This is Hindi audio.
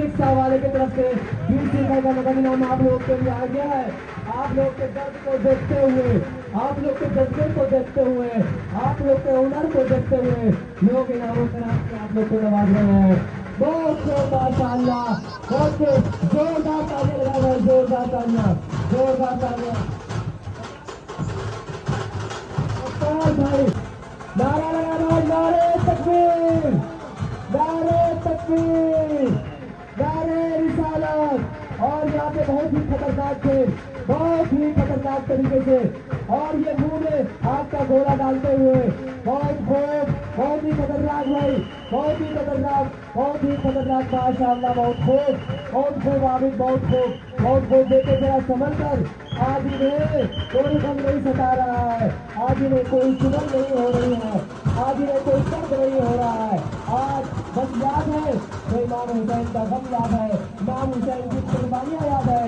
रिक्शा वाले की तरफ से 20 रुपए का नगद इनाम आप लोग के लिए आ गया है। आप लोग के दर्द को देखते हुए, आप लोग के जज्बे को देखते हुए, आप लोग के हुनर को देखते हुए लोग इनामों के नाम से आप लोग को नवाज रहे हैं। बहुत माशाअल्लाह, बहुत जोरदार तालियां लगा रहे हैं, जोरदार तालियां, जोरदार तालियां। भाई नारा लगा रहा है, नारे तकबीर, नारे तकबीर, नारे रिसालत। और यहाँ पे बहुत ही खतरनाक थे, बहुत ही खतरनाक तरीके से, और ये मुंह में आग का गोला डालते हुए बहुत खूब, बहुत ही खतरनाक भाई, बहुत ही खतरनाक, बहुत ही खतरनाक, माशाअल्लाह, बहुत खूब आबिद, बहुत खूब। देखे जरा संभल कर, आज इन्हें कोई गम नहीं सता रहा है, आज इन्हें कोई चुनन नहीं हो रही है, आज इन्हें कोई दर्द नहीं हो रहा है। आज बस याद है तो इमाम हुसैन का गम याद है, इमाम हुसैन की कुर्बानियां याद है।